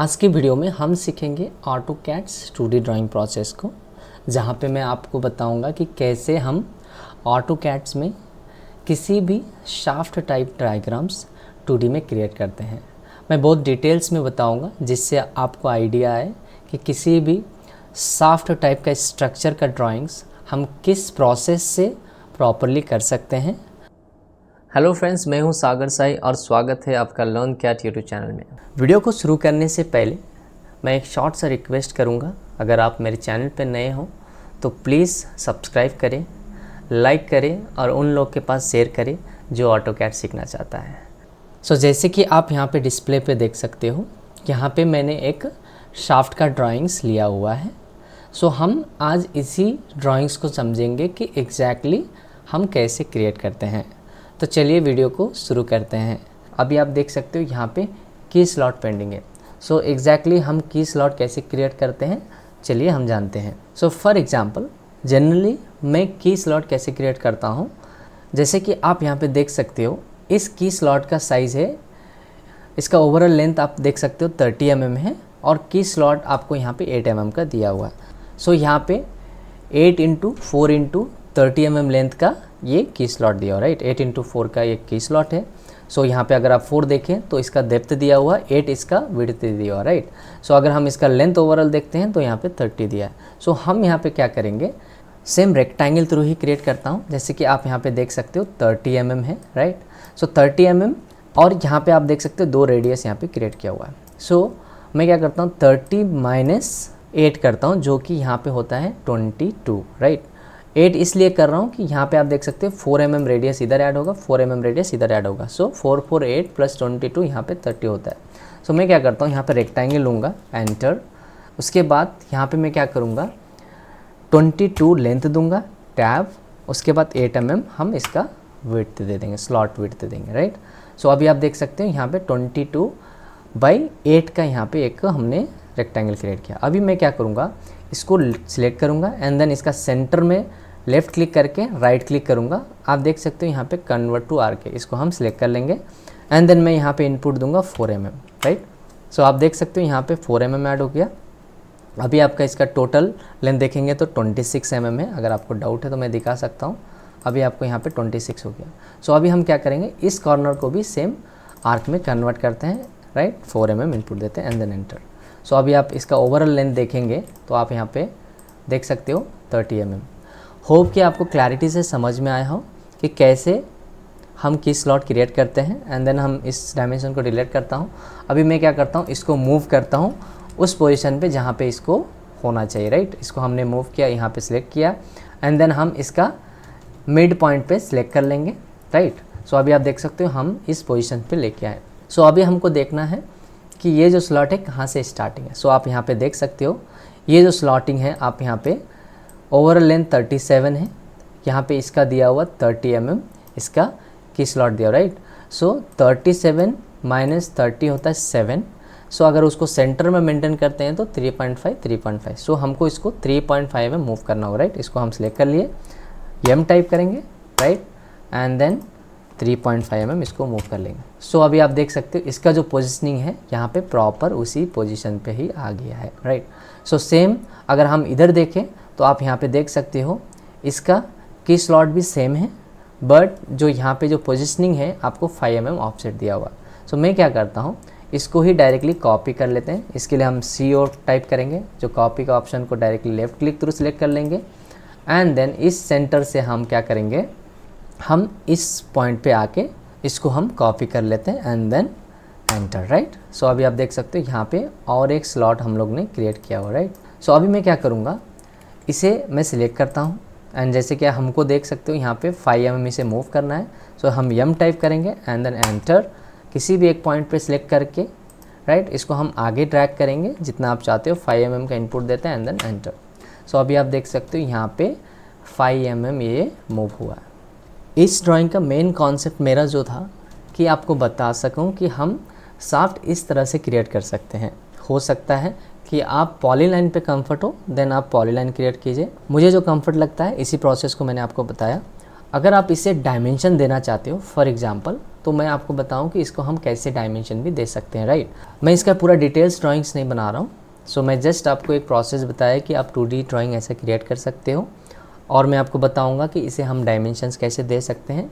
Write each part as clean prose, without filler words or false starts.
आज की वीडियो में हम सीखेंगे ऑटोकैड्स 2D ड्राइंग प्रोसेस को, जहाँ पे मैं आपको बताऊंगा कि कैसे हम ऑटोकैड्स में किसी भी शाफ्ट टाइप डायग्राम्स 2D में क्रिएट करते हैं। मैं बहुत डिटेल्स में बताऊंगा जिससे आपको आइडिया आए कि किसी भी शाफ्ट टाइप का स्ट्रक्चर का ड्राइंग्स हम किस प्रोसेस से प्रॉपरली कर सकते हैं। हेलो फ्रेंड्स, मैं हूं सागर साई और स्वागत है आपका लर्न कैट यूट्यूब चैनल में। वीडियो को शुरू करने से पहले मैं एक शॉर्ट सा रिक्वेस्ट करूंगा, अगर आप मेरे चैनल पर नए हो तो प्लीज़ सब्सक्राइब करें, लाइक करें और उन लोग के पास शेयर करें जो ऑटोकैड सीखना चाहता है। जैसे कि आप यहाँ पे डिस्प्ले पे देख सकते हो, यहाँ पे मैंने एक शाफ्ट का ड्राइंग्स लिया हुआ है। हम आज इसी ड्राइंग्स को समझेंगे कि एग्जैक्टली हम कैसे क्रिएट करते हैं। तो चलिए वीडियो को शुरू करते हैं। अभी आप देख सकते हो यहाँ पे की स्लॉट पेंडिंग है। एग्जैक्टली हम की स्लॉट कैसे क्रिएट करते हैं, चलिए हम जानते हैं। फॉर एग्जांपल जनरली मैं की स्लॉट कैसे क्रिएट करता हूँ, जैसे कि आप यहाँ पे देख सकते हो इस की स्लॉट का साइज़ है, इसका ओवरऑल लेंथ आप देख सकते हो 30 mm है और की स्लॉट आपको यहाँ पे 8 mm का दिया हुआ है। यहाँ पे 8 × 4 × 30 mm लेंथ का ये की स्लॉट दिया हुआ, राइट। 8 × 4 का ये की स्लॉट है। यहाँ पे अगर आप 4 देखें तो इसका डेप्थ दिया हुआ, 8 इसका विड्थ दिया हुआ, राइट। अगर हम इसका लेंथ ओवरऑल देखते हैं तो यहाँ पे 30 दिया है। हम यहाँ पे क्या करेंगे, सेम रेक्टेंगल थ्रू ही क्रिएट करता हूँ। जैसे कि आप यहाँ पे देख सकते हो 30 mm है, राइट। 30 mm और यहाँ पे आप देख सकते हो 2 रेडियस यहाँ पे क्रिएट किया हुआ है। मैं क्या करता हूँ 30 - 8 करता हूँ, जो कि यहाँ पे होता है 22, राइट। 8 इसलिए कर रहा हूँ कि यहाँ पे आप देख सकते हो 4 mm रेडियस इधर ऐड होगा, 4 mm रेडियस इधर ऐड होगा। 4 4 8 + 22 यहाँ पे 30 होता है। मैं क्या करता हूँ यहाँ पे रेक्टेंगल लूँगा, एंटर। उसके बाद यहाँ पे मैं क्या करूँगा 22 लेंथ दूंगा, टैब। उसके बाद 8 mm हम इसका विड्थ दे देंगे, स्लॉट विड्थ दे देंगे, राइट। अभी आप देख सकते हो यहाँ पे 22/8 का यहाँ पे एक हमने रेक्टेंगल क्रिएट किया। अभी मैं क्या करूँगा, इसको सिलेक्ट करूँगा एंड देन इसका सेंटर में लेफ़्ट क्लिक करके राइट क्लिक करूँगा। आप देख सकते हो यहाँ पे कन्वर्ट टू आर्क है, इसको हम सिलेक्ट कर लेंगे एंड देन मैं यहाँ पे इनपुट दूंगा 4 mm, राइट। आप देख सकते हो यहाँ पे 4 mm ऐड हो गया। अभी आपका इसका टोटल लेंथ देखेंगे तो 26 mm है। अगर आपको डाउट है तो मैं दिखा सकता हूँ। अभी आपको यहाँ पे 26 हो गया। अभी हम क्या करेंगे, इस कॉर्नर को भी सेम आर्क में कन्वर्ट करते हैं, राइट। 4 mm इनपुट देते हैं एंड देन एंटर। अभी आप इसका ओवरऑल लेंथ देखेंगे तो आप यहाँ पे देख सकते हो 30 mm। होप कि आपको क्लैरिटी से समझ में आया हो कि कैसे हम की स्लॉट क्रिएट करते हैं एंड देन हम इस डायमेंशन को डिलीट करता हूँ। अभी मैं क्या करता हूँ, इसको मूव करता हूँ उस पोजीशन पे जहाँ पे इसको होना चाहिए, राइट। इसको हमने मूव किया, यहाँ पे सिलेक्ट किया एंड देन हम इसका मिड पॉइंट पे सिलेक्ट कर लेंगे, राइट। अभी आप देख सकते हो हम इस पोजीशन पे लेके आए। अभी हमको देखना है कि ये जो स्लॉट है कहाँ से स्टार्टिंग है। आप यहाँ पे देख सकते हो ये जो स्लॉटिंग है, आप यहाँ पे ओवरऑल लेंथ 37 है, यहाँ पे इसका दिया हुआ 30 mm इसका की स्लॉट दिया, राइट। 37 - 30 होता है 7। अगर उसको सेंटर में मेंटेन करते हैं तो 3.5 हमको इसको 3.5 में मूव करना होगा, राइट। इसको हम सिलेक्ट कर लिए, m टाइप करेंगे, राइट, एंड देन 3.5 mm इसको मूव कर लेंगे। अभी आप देख सकते हो इसका जो पोजिशनिंग है यहाँ पे प्रॉपर उसी पोजीशन पे ही आ गया है, राइट। सेम अगर हम इधर देखें तो आप यहाँ पे देख सकते हो इसका की स्लॉट भी सेम है, बट जो यहाँ पे जो पोजिशनिंग है आपको 5 mm ऑफसेट दिया हुआ। मैं क्या करता हूँ, इसको ही डायरेक्टली कॉपी कर लेते हैं। इसके लिए हम CO टाइप करेंगे, जो कॉपी का ऑप्शन को directly left click through select कर लेंगे एंड देन इस सेंटर से हम क्या करेंगे, हम इस पॉइंट पे आके इसको हम कॉपी कर लेते हैं एंड देन एंटर, राइट। अभी आप देख सकते हो यहाँ पे और एक स्लॉट हम लोग ने क्रिएट किया हुआ, राइट। अभी मैं क्या करूँगा, इसे मैं सिलेक्ट करता हूँ एंड जैसे कि हमको देख सकते हो यहाँ पे 5 mm इसे मूव करना है। हम m टाइप करेंगे एंड देन एंटर, किसी भी एक पॉइंट पे सिलेक्ट करके, राइट, इसको हम आगे ड्रैग करेंगे जितना आप चाहते हो। 5 mm का इनपुट देते हैं एंड देन एंटर। अभी आप देख सकते हो यहाँ पे 5 mm ये मूव हुआ है। इस ड्राइंग का मेन कॉन्सेप्ट मेरा जो था कि आपको बता सकूं कि हम शाफ्ट इस तरह से क्रिएट कर सकते हैं। हो सकता है कि आप पॉलीलाइन पे कंफर्ट हो, देन आप पॉलीलाइन क्रिएट कीजिए। मुझे जो कंफर्ट लगता है इसी प्रोसेस को मैंने आपको बताया। अगर आप इसे डायमेंशन देना चाहते हो, फॉर एग्जांपल तो मैं आपको बताऊं कि इसको हम कैसे डायमेंशन भी दे सकते हैं, राइट। मैं इसका पूरा डिटेल्स ड्राइंग्स नहीं बना रहा हूँ, सो मैं जस्ट आपको एक प्रोसेस बताया कि आप 2D ड्राइंग ऐसे क्रिएट कर सकते हो, और मैं आपको बताऊंगा कि इसे हम डायमेंशंस कैसे दे सकते हैं।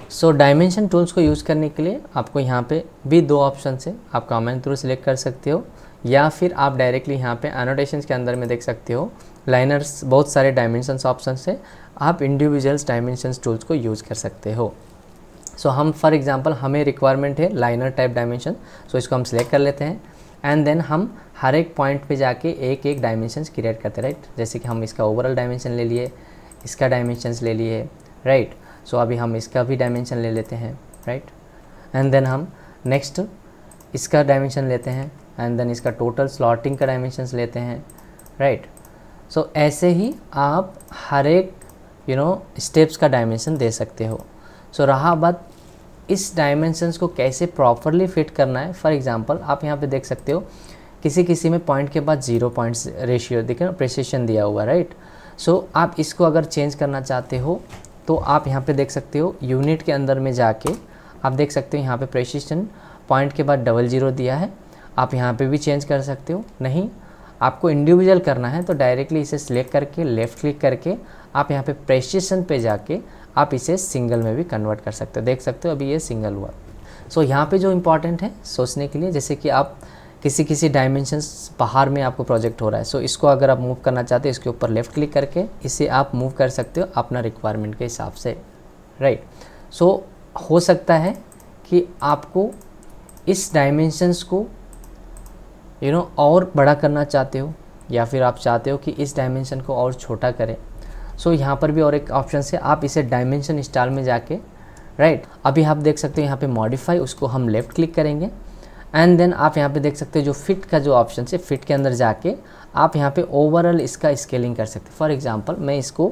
सो डायमेंशन टूल्स को यूज़ करने के लिए आपको यहाँ पे भी 2 ऑप्शन है, आप कमेंट थ्रू सिलेक्ट कर सकते हो, या फिर आप डायरेक्टली यहाँ पे एनोटेशंस के अंदर में देख सकते हो लाइनर्स, बहुत सारे डायमेंशंस ऑप्शन है, आप इंडिविजुअल्स डायमेंशंस टूल्स को यूज़ कर सकते हो। सो हम फॉर एग्जांपल हमें रिक्वायरमेंट है लाइनर टाइप डायमेंशन, सो इसको हम सिलेक्ट कर लेते हैं एंड देन हम हर एक पॉइंट पे जाके एक एक डायमेंशंस क्रिएट करते हैं, राइट। जैसे कि हम इसका ओवरऑल डायमेंशन ले लिए, इसका डायमेंशंस ले लिए, राइट। सो अभी हम इसका भी डायमेंशन ले लेते हैं, राइट। एंड देन हम नेक्स्ट इसका डायमेंशन लेते हैं एंड देन इसका टोटल स्लॉटिंग का डायमेंशंस लेते हैं, राइट। सो ऐसे ही आप हर एक स्टेप्स का डायमेंशन दे सकते हो। सो रहा बात इस डायमेंशंस को कैसे प्रॉपरली फिट करना है, फॉर एग्जांपल आप यहाँ पे देख सकते हो किसी में पॉइंट के बाद 0 पॉइंट्स रेशियो देखें ना, प्रिसिशन दिया हुआ, राइट। सो आप इसको अगर चेंज करना चाहते हो तो आप यहाँ पे देख सकते हो यूनिट के अंदर में जाके आप देख सकते हो यहाँ पे प्रिसिशन पॉइंट के बाद 00 दिया है, आप यहाँ पे भी चेंज कर सकते हो। नहीं आपको इंडिविजुअल करना है तो डायरेक्टली इसे सिलेक्ट करके लेफ़्ट क्लिक करके आप यहाँ पे प्रेसिशन पे जाके आप इसे सिंगल में भी कन्वर्ट कर सकते हो। देख सकते हो अभी ये सिंगल हुआ। सो यहाँ पे जो इम्पॉर्टेंट है सोचने के लिए, जैसे कि आप किसी डायमेंशंस बाहर में आपको प्रोजेक्ट हो रहा है, सो इसको अगर आप मूव करना चाहते हो इसके ऊपर लेफ़्ट क्लिक करके इसे आप मूव कर सकते हो अपना रिक्वायरमेंट के हिसाब से, राइट। सो हो सकता है कि आपको इस डायमेंशंस को और बड़ा करना चाहते हो, या फिर आप चाहते हो कि इस डायमेंशन को और छोटा करें। सो यहाँ पर भी और एक ऑप्शन है, आप इसे डायमेंशन स्टाइल में जाके, राइट। अभी आप देख सकते हो यहाँ पे मॉडिफाई, उसको हम लेफ़्ट क्लिक करेंगे एंड देन आप यहाँ पे देख सकते हो जो फिट का जो ऑप्शन है, फिट के अंदर जाके आप यहाँ पे ओवरऑल इसका स्केलिंग कर सकते हो। फॉर एग्जांपल मैं इसको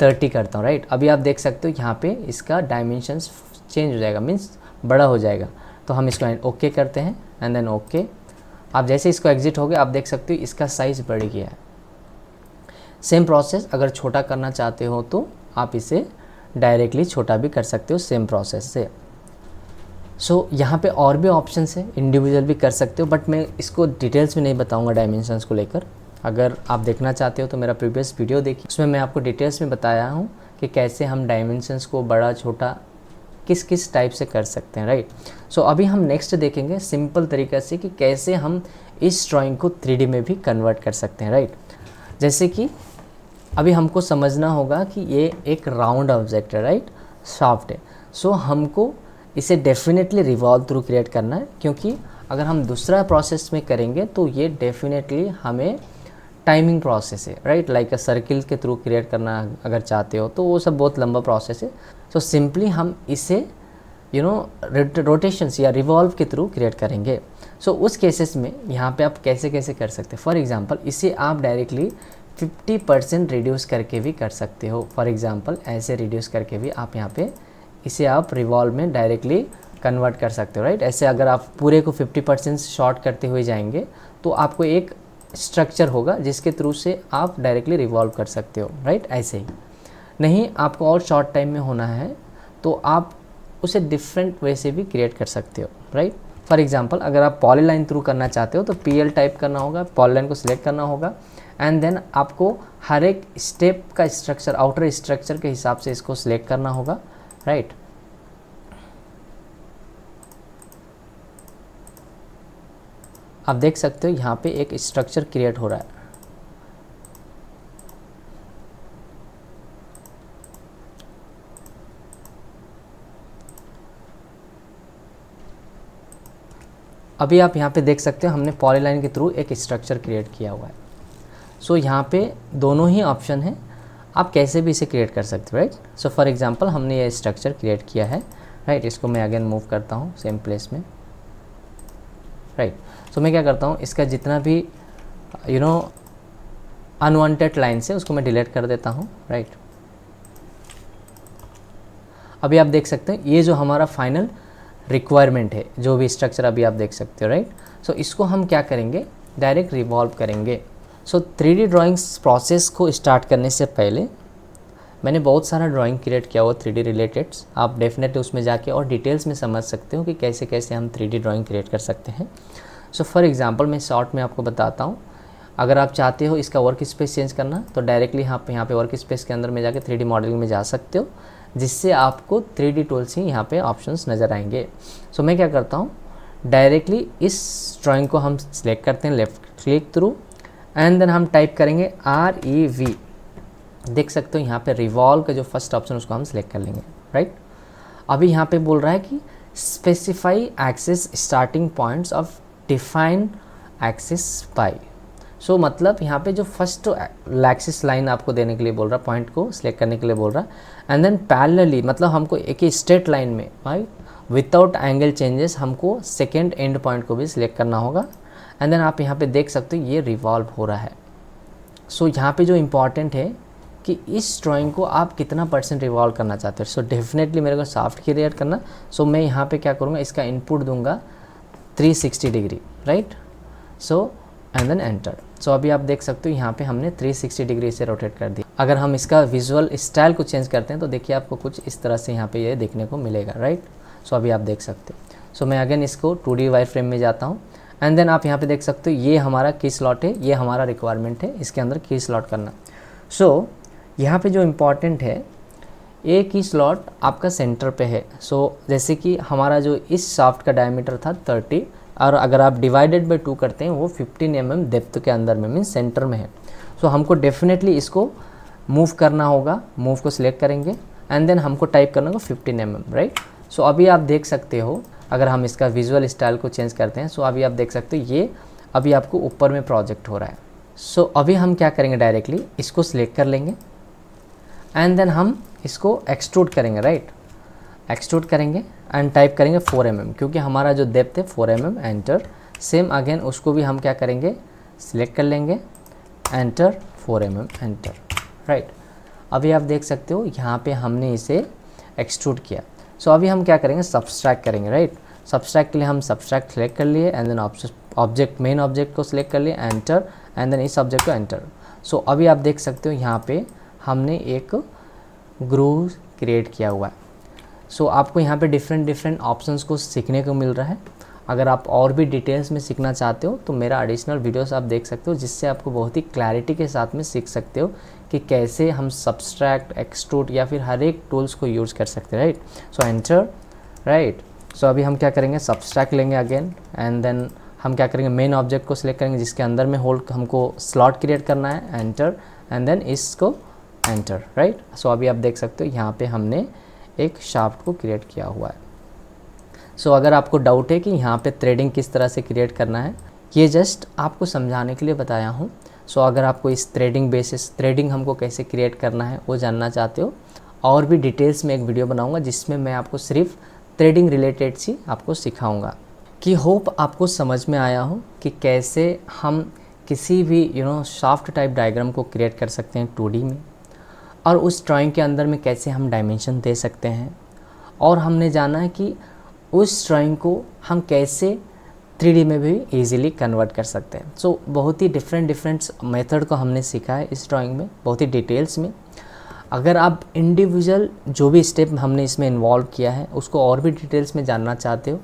30 करता हूँ, राइट। अभी आप देख सकते हो यहाँ पे इसका डायमेंशंस चेंज हो जाएगा, मीन्स बड़ा हो जाएगा। तो हम इसको ओके करते हैं एंड देन ओके। आप जैसे इसको एग्जिट हो गए आप देख सकते हो इसका साइज़ बढ़ गया है। सेम प्रोसेस अगर छोटा करना चाहते हो तो आप इसे डायरेक्टली छोटा भी कर सकते हो सेम प्रोसेस से। सो यहाँ पे और भी ऑप्शंस है, इंडिविजुअल भी कर सकते हो, बट मैं इसको डिटेल्स में नहीं बताऊंगा डायमेंशंस को लेकर। अगर आप देखना चाहते हो तो मेरा प्रीवियस वीडियो देखिए, उसमें मैं आपको डिटेल्स में बताया हूँ कि कैसे हम डायमेंशंस को बड़ा छोटा किस किस टाइप से कर सकते हैं, राइट। सो अभी हम नेक्स्ट देखेंगे सिंपल तरीक़े से कि कैसे हम इस ड्राइंग को 3D में भी कन्वर्ट कर सकते हैं, राइट। जैसे कि अभी हमको समझना होगा कि ये एक राउंड ऑब्जेक्ट है, राइट, सॉफ्ट है। सो हमको इसे डेफिनेटली रिवॉल्व थ्रू क्रिएट करना है, क्योंकि अगर हम दूसरा प्रोसेस में करेंगे तो ये डेफिनेटली हमें टाइमिंग प्रोसेस है, राइट। लाइक अ सर्किल के थ्रू क्रिएट करना अगर चाहते हो तो वो सब बहुत लंबा प्रोसेस है। सो सिंपली हम इसे रोटेशंस या रिवॉल्व के थ्रू क्रिएट करेंगे। सो उस केसेस में यहाँ पे आप कैसे कैसे कर सकते हैं, फॉर एग्जांपल इसे आप डायरेक्टली 50% रिड्यूस करके भी कर सकते हो। फॉर एग्जांपल ऐसे रिड्यूस करके भी आप यहाँ पे इसे आप रिवॉल्व में डायरेक्टली कन्वर्ट कर सकते हो, राइट। ऐसे अगर आप पूरे को 50% शॉर्ट करते हुए जाएंगे तो आपको एक स्ट्रक्चर होगा जिसके थ्रू से आप डायरेक्टली रिवॉल्व कर सकते हो, राइट। ऐसे ही नहीं आपको और शॉर्ट टाइम में होना है तो आप उसे डिफरेंट वे से भी क्रिएट कर सकते हो, राइट। फॉर एग्जांपल अगर आप पॉलीलाइन थ्रू करना चाहते हो तो PL टाइप करना होगा, पॉलीलाइन को सिलेक्ट करना होगा एंड देन आपको हर एक स्टेप का स्ट्रक्चर, आउटर स्ट्रक्चर के हिसाब से इसको सिलेक्ट करना होगा, राइट। आप देख सकते हो यहाँ पे एक स्ट्रक्चर क्रिएट हो रहा है। अभी आप यहाँ पे देख सकते हो हमने पॉलीलाइन के थ्रू एक स्ट्रक्चर क्रिएट किया हुआ है। सो यहाँ पे दोनों ही ऑप्शन है, आप कैसे भी इसे क्रिएट कर सकते हो, राइट। सो फॉर एग्जांपल हमने ये स्ट्रक्चर क्रिएट किया है, राइट। इसको मैं अगेन मूव करता हूँ सेम प्लेस में, राइट। सो मैं क्या करता हूँ इसका जितना भी अनवांटेड लाइन्स है उसको मैं डिलीट कर देता हूँ, राइट। अभी आप देख सकते हैं ये जो हमारा फाइनल रिक्वायरमेंट है, जो भी स्ट्रक्चर अभी आप देख सकते हो, राइट। सो इसको हम क्या करेंगे, डायरेक्ट रिवॉल्व करेंगे। सो 3D ड्राइंग्स प्रोसेस को स्टार्ट करने से पहले मैंने बहुत सारा ड्राइंग क्रिएट किया हुआ 3D रिलेटेड्स, आप डेफिनेटली उसमें जाके और डिटेल्स में समझ सकते हो कि कैसे कैसे हम 3D ड्राइंग क्रिएट कर सकते हैं। सो फॉर एग्जांपल मैं शॉर्ट में आपको बताता हूँ। अगर आप चाहते हो इसका वर्क स्पेस चेंज करना तो डायरेक्टली आप यहाँ पे वर्क स्पेस के अंदर में जाके 3D मॉडलिंग में जा सकते हो, जिससे आपको 3D टूल्स ही यहाँ पे ऑप्शंस नज़र आएंगे। सो मैं क्या करता हूँ, डायरेक्टली इस ड्राइंग को हम सिलेक्ट करते हैं left click through and then हम टाइप करेंगे REV। देख सकते हो यहाँ पे रिवॉल्व का जो फर्स्ट ऑप्शन उसको हम सिलेक्ट कर लेंगे, राइट। अभी यहाँ पे बोल रहा है कि specify axis starting points of define axis by. So मतलब यहाँ पे जो फर्स्ट एक्सिस लाइन आपको देने के लिए बोल रहा है, पॉइंट को सिलेक्ट करने के लिए बोल रहा है। एंड देन पैरेलली मतलब हमको एक ही स्ट्रेट लाइन में भाई विदाउट एंगल चेंजेस हमको सेकेंड एंड पॉइंट को भी सिलेक्ट करना होगा। एंड देन आप यहाँ पे देख सकते हो ये रिवॉल्व हो रहा है। सो यहाँ पे जो इम्पॉर्टेंट है कि इस ड्राइंग को आप कितना % रिवॉल्व करना चाहते हो। सो डेफिनेटली मेरे को सॉफ्ट क्रिएट करना। सो मैं यहाँ पे क्या करूँगा, इसका इनपुट दूंगा 360 degree, right. So and then enter. So अभी आप देख सकते हो यहाँ पे हमने 360 डिग्री से रोटेट कर दिया। अगर हम इसका विजुअल स्टाइल को चेंज करते हैं तो देखिए आपको कुछ इस तरह से यहाँ पे ये देखने को मिलेगा, राइट। सो अभी आप देख सकते हो। सो मैं अगेन इसको 2D वायर फ्रेम में जाता हूँ एंड देन आप यहाँ पे देख सकते हो ये हमारा की स्लॉट है, ये हमारा रिक्वायरमेंट है इसके अंदर की स्लॉट करना। सो यहाँ पे जो इम्पॉर्टेंट है, एक ही स्लॉट आपका सेंटर पे है। सो जैसे कि हमारा जो इस शाफ्ट का डायमीटर था 30 और अगर आप डिवाइडेड बाई 2 करते हैं वो 15 mm डेप्थ के अंदर में मीन्स सेंटर में है। सो हमको डेफिनेटली इसको मूव करना होगा। मूव को सिलेक्ट करेंगे एंड देन हमको टाइप करना होगा 15 mm, राइट। सो अभी आप देख सकते हो अगर हम इसका विजुअल स्टाइल को चेंज करते हैं, सो अभी आप देख सकते हो ये अभी आपको ऊपर में प्रोजेक्ट हो रहा है। सो अभी हम क्या करेंगे, डायरेक्टली इसको सिलेक्ट कर लेंगे एंड देन हम इसको एक्सट्रूड करेंगे, राइट। एक्सट्रूड करेंगे एंड टाइप करेंगे 4 mm क्योंकि हमारा जो डेप्थ है 4 mm। एंटर। सेम अगेन उसको भी हम क्या करेंगे, सिलेक्ट कर लेंगे, एंटर 4 mm, एंटर, राइट। अभी आप देख सकते हो यहाँ पे हमने इसे एक्सट्रूड किया। सो अभी हम क्या करेंगे, सब्सट्रैक्ट करेंगे, राइट। सब्सट्रैक्ट के लिए हम सब्सट्रैक्ट सेलेक्ट कर लिए and then object main object को सिलेक्ट कर लिए, एंटर एंड देन इस ऑब्जेक्ट को एंटर। सो अभी आप देख सकते हो यहाँ पे हमने एक ग्रूव क्रिएट किया हुआ है। सो आपको यहाँ पे डिफरेंट ऑप्शंस को सीखने को मिल रहा है। अगर आप और भी डिटेल्स में सीखना चाहते हो तो मेरा एडिशनल वीडियोस आप देख सकते हो, जिससे आपको बहुत ही क्लैरिटी के साथ में सीख सकते हो कि कैसे हम सब्सट्रैक्ट, एक्सट्रूड या फिर हर एक टूल्स को यूज़ कर सकते हैं, right. So enter, right. So अभी हम क्या करेंगे, सब्सट्रैक्ट लेंगे अगेन एंड देन हम क्या करेंगे, मेन ऑब्जेक्ट को सिलेक्ट करेंगे जिसके अंदर में होल हमको स्लॉट क्रिएट करना है, एंटर एंड देन इसको एंटर, राइट। सो अभी आप देख सकते हो यहाँ पे हमने एक शाफ्ट को क्रिएट किया हुआ है। सो अगर आपको डाउट है कि यहाँ पे थ्रेडिंग किस तरह से क्रिएट करना है, ये जस्ट आपको समझाने के लिए बताया हूँ। सो अगर आपको इस थ्रेडिंग हमको कैसे क्रिएट करना है वो जानना चाहते हो, और भी डिटेल्स में एक वीडियो बनाऊँगा जिसमें मैं आपको सिर्फ थ्रेडिंग रिलेटेड ही आपको सिखाऊँगा। कि होप आपको समझ में आया हो कि कैसे हम किसी भी शाफ्ट टाइप डायग्राम को क्रिएट कर सकते हैं 2D में, और उस ड्राइंग के अंदर में कैसे हम डायमेंशन दे सकते हैं, और हमने जाना है कि उस ड्राइंग को हम कैसे 3D में भी इजीली कन्वर्ट कर सकते हैं। सो बहुत ही डिफरेंट मेथड को हमने सीखा है इस ड्राइंग में, बहुत ही डिटेल्स में। अगर आप इंडिविजुअल जो भी स्टेप हमने इसमें इन्वॉल्व किया है उसको और भी डिटेल्स में जानना चाहते हो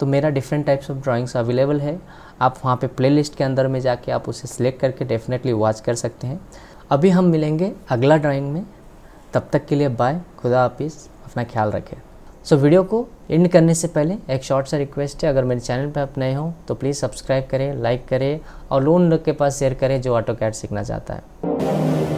तो मेरा different types of drawings available है। आप वहाँ पे प्लेलिस्ट के अंदर में जाके आप उसे सिलेक्ट करके डेफिनेटली वॉच कर सकते हैं। अभी हम मिलेंगे अगला ड्राइंग में, तब तक के लिए बाय, खुदा हाफिज़, अपना ख्याल रखें। सो वीडियो को एंड करने से पहले एक शॉर्ट सा रिक्वेस्ट है, अगर मेरे चैनल पर आप नए हो तो प्लीज़ सब्सक्राइब करें, लाइक करें और लोगों के पास शेयर करें जो ऑटोकैड सीखना चाहता है।